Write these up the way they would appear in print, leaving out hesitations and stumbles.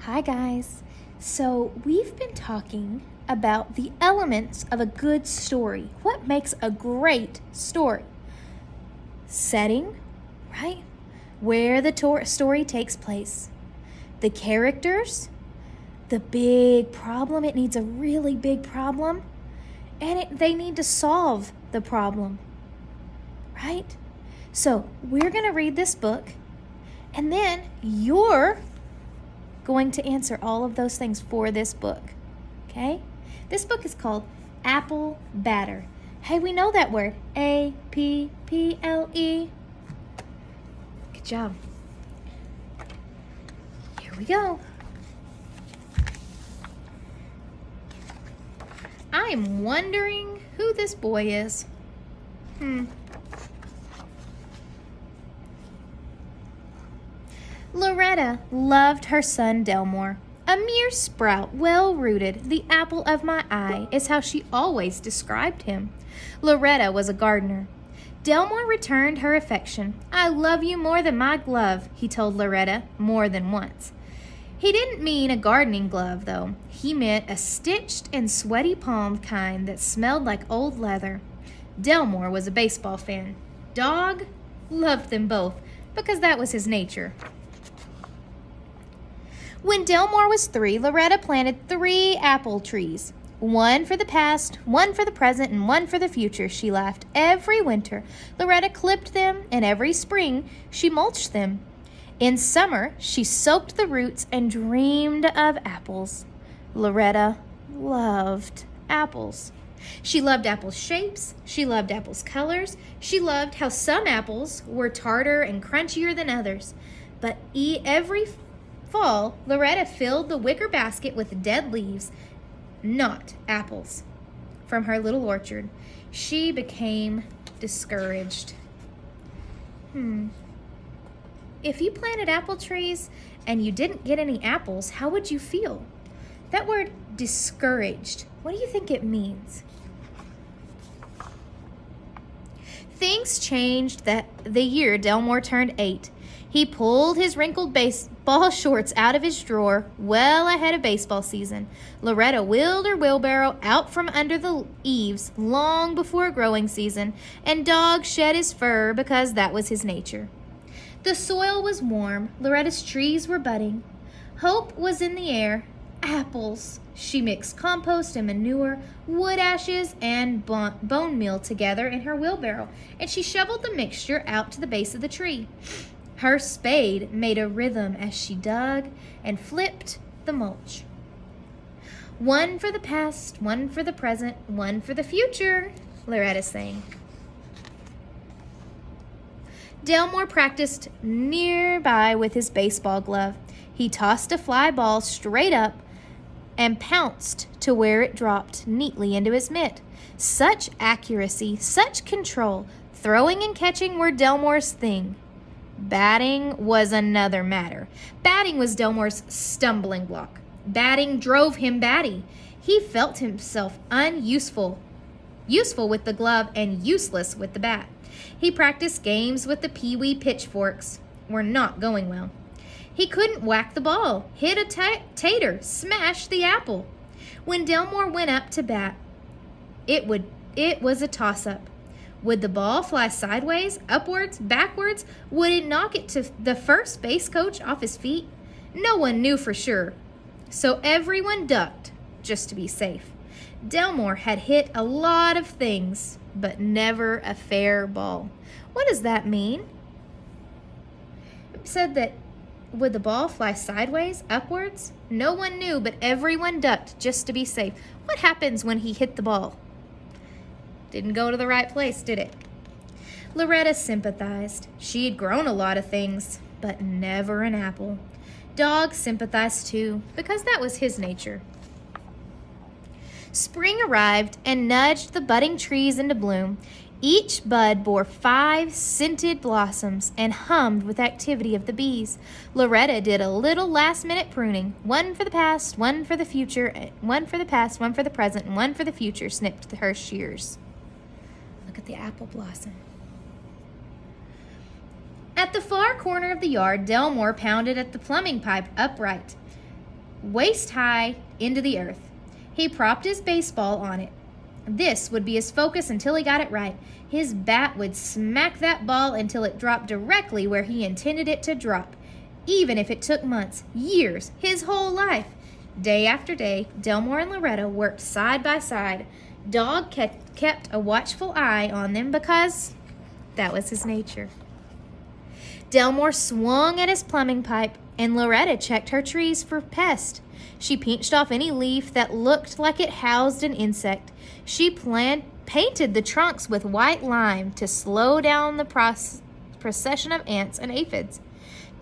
Hi guys. So we've been talking about the elements of a good story. What makes a great story? Setting, right? Where the story takes place. The characters, the big problem. It needs a really big problem. And they need to solve the problem, right? So we're going to read this book, and then you're going to answer all of those things for this book, okay? This book is called Apple Batter. Hey, we know that word, A-P-P-L-E. Good job. Here we go. I'm wondering who this boy is. Loretta loved her son Delmore. A mere sprout, well-rooted, the apple of my eye is how she always described him. Loretta was a gardener. Delmore returned her affection. I love you more than my glove, he told Loretta more than once. He didn't mean a gardening glove, though. He meant a stitched and sweaty-palmed kind that smelled like old leather. Delmore was a baseball fan. Dog loved them both because that was his nature. When Delmore was 3, Loretta planted 3 apple trees. One for the past, one for the present, and one for the future, she laughed. Every winter, Loretta clipped them, and every spring, she mulched them. In summer, she soaked the roots and dreamed of apples. Loretta loved apples. She loved apples' shapes. She loved apples' colors. She loved how some apples were tartar and crunchier than others. But every fall, Loretta filled the wicker basket with dead leaves, not apples, from her little orchard. She became discouraged. If you planted apple trees and you didn't get any apples, how would you feel? That word discouraged, what do you think it means? Things changed the year Delmore turned 8. He pulled his wrinkled baseball shorts out of his drawer well ahead of baseball season. Loretta wheeled her wheelbarrow out from under the eaves long before growing season, and Dog shed his fur because that was his nature. The soil was warm. Loretta's trees were budding. Hope was in the air. Apples. She mixed compost and manure, wood ashes, and bone meal together in her wheelbarrow, and she shoveled the mixture out to the base of the tree. Her spade made a rhythm as she dug and flipped the mulch. One for the past, one for the present, one for the future, Loretta sang. Delmore practiced nearby with his baseball glove. He tossed a fly ball straight up and pounced to where it dropped neatly into his mitt. Such accuracy, such control. Throwing and catching were Delmore's thing. Batting was another matter. Batting was Delmore's stumbling block. Batting drove him batty. He felt himself useful with the glove and useless with the bat. He practiced games with the pee-wee pitchforks. Were not going well. He couldn't whack the ball, hit a tater, smash the apple. When Delmore went up to bat, it was a toss-up. Would the ball fly sideways, upwards, backwards? Would it knock it to the first base coach off his feet? No one knew for sure. So everyone ducked just to be safe. Delmore had hit a lot of things, but never a fair ball. What does that mean? It said that would the ball fly sideways, upwards? No one knew, but everyone ducked just to be safe. What happens when he hit the ball? Didn't go to the right place, did it? Loretta sympathized. She had grown a lot of things, but never an apple. Dog sympathized too, because that was his nature. Spring arrived and nudged the budding trees into bloom. Each bud bore 5 scented blossoms and hummed with activity of the bees. Loretta did a little last-minute pruning. One for the past, one for the future, one for the past, one for the present, and one for the future, snipped her shears. Look at the apple blossom. At the far corner of the yard, Delmore pounded at the plumbing pipe upright. waist high into the earth. He propped his baseball on it. This would be his focus until he got it right. His bat would smack that ball until it dropped directly where he intended it to drop, even if it took months, years, his whole life. Day after day, Delmore and Loretta worked side by side. Dog kept a watchful eye on them because that was his nature. Delmore swung at his plumbing pipe, and Loretta checked her trees for pests. She pinched off any leaf that looked like it housed an insect. She painted the trunks with white lime to slow down the procession of ants and aphids.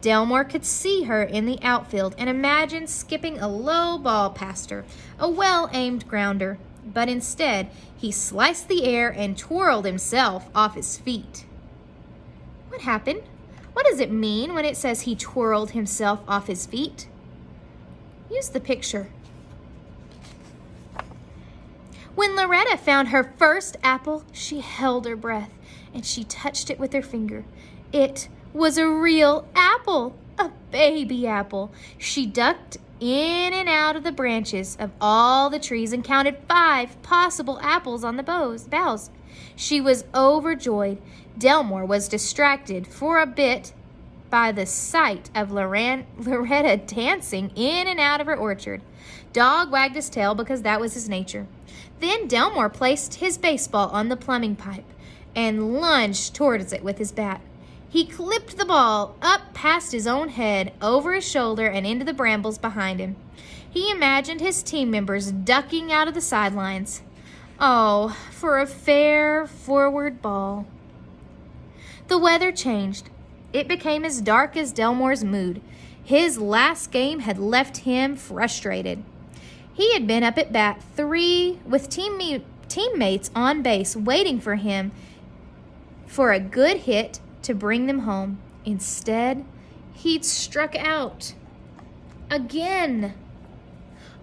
Delmore could see her in the outfield and imagined skipping a low ball past her, a well-aimed grounder. But instead, he sliced the air and twirled himself off his feet. What happened? What does it mean when it says he twirled himself off his feet? Use the picture. When Loretta found her first apple, she held her breath and she touched it with her finger. It was a real apple, a baby apple. She ducked in and out of the branches of all the trees and counted 5 possible apples on the boughs. She was overjoyed. Delmore was distracted for a bit by the sight of Loretta dancing in and out of her orchard. Dog wagged his tail because that was his nature. Then Delmore placed his baseball on the plumbing pipe and lunged towards it with his bat. He clipped the ball up past his own head, over his shoulder, and into the brambles behind him. He imagined his team members ducking out of the sidelines. Oh, for a fair forward ball. The weather changed. It became as dark as Delmore's mood. His last game had left him frustrated. He had been up at bat 3 with teammates on base waiting for him for a good hit to bring them home. Instead, he'd struck out. Again.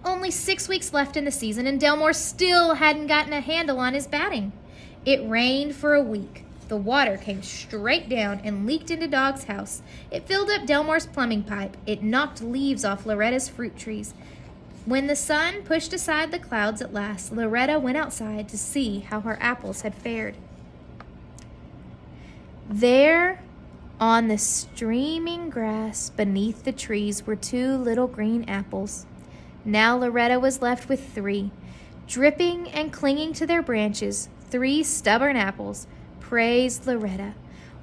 Only 6 weeks left in the season, and Delmore still hadn't gotten a handle on his batting. It rained for a week. The water came straight down and leaked into Dog's house. It filled up Delmore's plumbing pipe. It knocked leaves off Loretta's fruit trees. When the sun pushed aside the clouds at last, Loretta went outside to see how her apples had fared. There, on the streaming grass beneath the trees, were 2 little green apples. Now Loretta was left with 3, dripping and clinging to their branches, 3 stubborn apples. Praise Loretta.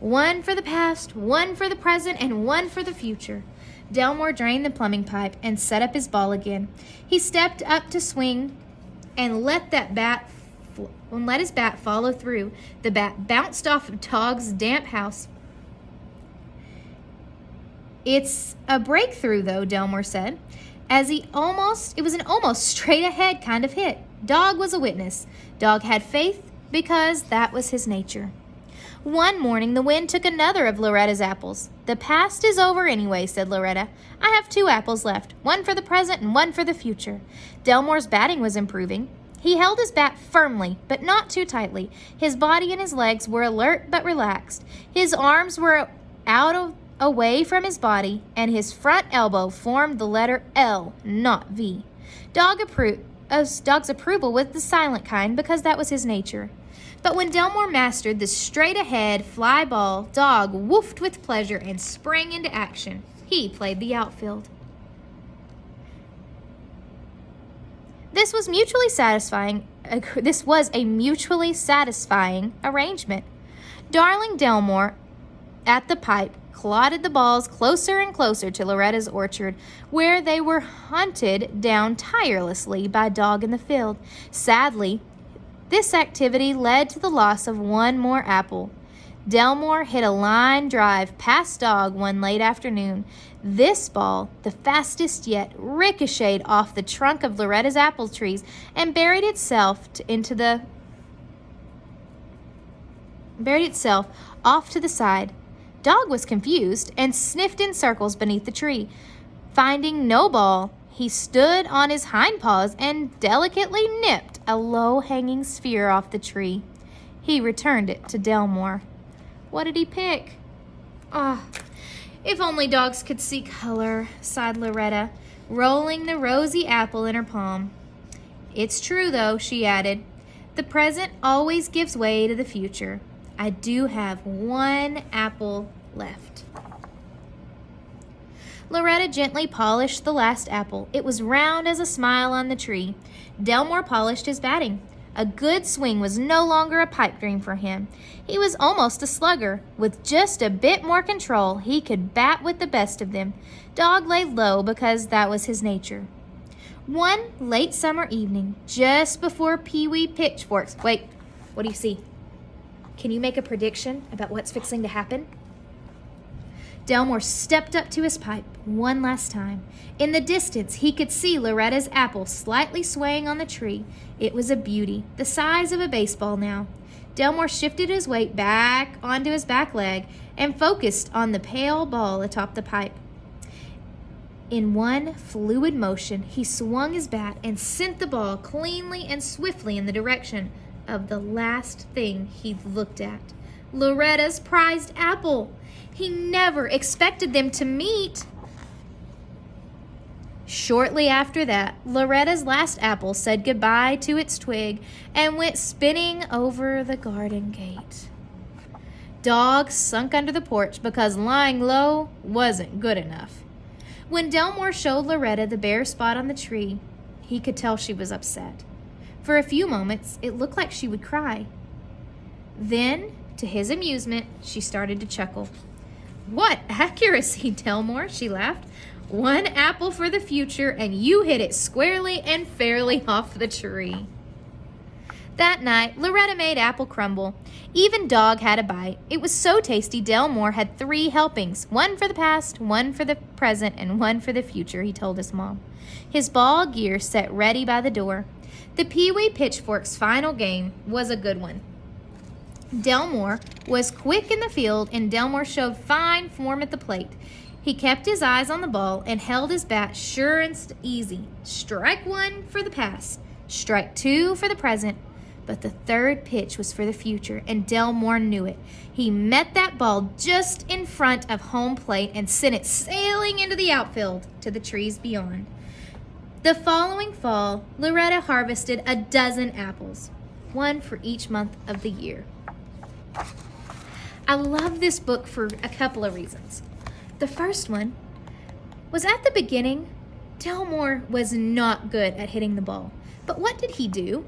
1 for the past, 1 for the present, and 1 for the future. Delmore drained the plumbing pipe and set up his ball again. He stepped up to swing and let his bat follow through. The bat bounced off of Dog's damp house. It's a breakthrough, though, Delmore said. It was an almost straight ahead kind of hit. Dog was a witness. Dog had faith because that was his nature. One morning, the wind took another of Loretta's apples. The past is over anyway, said Loretta. I have 2 apples left, 1 for the present and 1 for the future. Delmore's batting was improving. He held his bat firmly, but not too tightly. His body and his legs were alert but relaxed. His arms were away from his body, and his front elbow formed the letter L, not V. Dog's approval was the silent kind because that was his nature. But when Delmore mastered the straight-ahead fly ball, Dog woofed with pleasure and sprang into action. He played the outfield. This was a mutually satisfying arrangement. Darling Delmore, at the pipe, clotted the balls closer and closer to Loretta's orchard, where they were hunted down tirelessly by Dog in the field. Sadly, this activity led to the loss of 1 more apple. Delmore hit a line drive past Dog one late afternoon. This ball, the fastest yet, ricocheted off the trunk of Loretta's apple trees and buried itself off to the side. Dog was confused and sniffed in circles beneath the tree. Finding no ball, he stood on his hind paws and delicately nipped a low-hanging sphere off the tree. He returned it to Delmore. What did he pick? If only dogs could see color, sighed Loretta, rolling the rosy apple in her palm. It's true, though, she added. The present always gives way to the future. I do have one apple left. Loretta gently polished the last apple. It was round as a smile on the tree. Delmore polished his batting. A good swing was no longer a pipe dream for him. He was almost a slugger. With just a bit more control, he could bat with the best of them. Dog lay low because that was his nature. One late summer evening, just before Pee-wee Pitchforks... Wait, what do you see? Can you make a prediction about what's fixing to happen? Delmore stepped up to his pipe one last time. In the distance, he could see Loretta's apple slightly swaying on the tree. It was a beauty, the size of a baseball now. Delmore shifted his weight back onto his back leg and focused on the pale ball atop the pipe. In one fluid motion, he swung his bat and sent the ball cleanly and swiftly in the direction of the last thing he'd looked at. Loretta's prized apple. He never expected them to meet. Shortly after that, Loretta's last apple said goodbye to its twig and went spinning over the garden gate. Dog sunk under the porch because lying low wasn't good enough. When Delmore showed Loretta the bare spot on the tree, he could tell she was upset. For a few moments, it looked like she would cry. Then, to his amusement, she started to chuckle. "What accuracy, Delmore," she laughed. "One apple for the future, and you hit it squarely and fairly off the tree." That night, Loretta made apple crumble. Even Dog had a bite. It was so tasty, Delmore had 3 helpings. One for the past, one for the present, and one for the future, he told his mom. His ball gear set ready by the door. The Pee-wee Pitchforks' final game was a good one. Delmore was quick in the field, and Delmore showed fine form at the plate. He kept his eyes on the ball and held his bat sure and easy. Strike 1 for the past, strike 2 for the present, but the third pitch was for the future, and Delmore knew it. He met that ball just in front of home plate and sent it sailing into the outfield to the trees beyond. The following fall, Loretta harvested a dozen apples, 1 for each month of the year. I love this book for a couple of reasons. The first one was at the beginning, Delmore was not good at hitting the ball. But what did he do?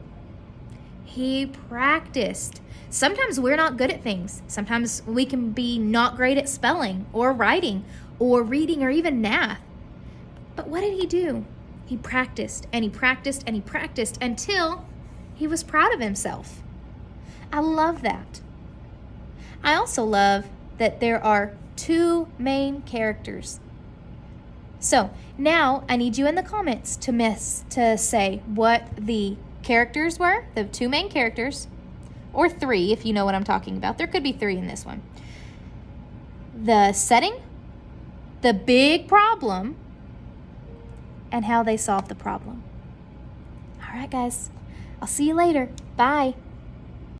He practiced. Sometimes we're not good at things. Sometimes we can be not great at spelling or writing or reading or even math. But what did he do? He practiced and he practiced and he practiced until he was proud of himself. I love that. I also love that there are 2 main characters. So now I need you in the comments to say what the characters were, the 2 main characters, or 3 if you know what I'm talking about. There could be 3 in this one. The setting, the big problem, and how they solved the problem. All right, guys. I'll see you later. Bye.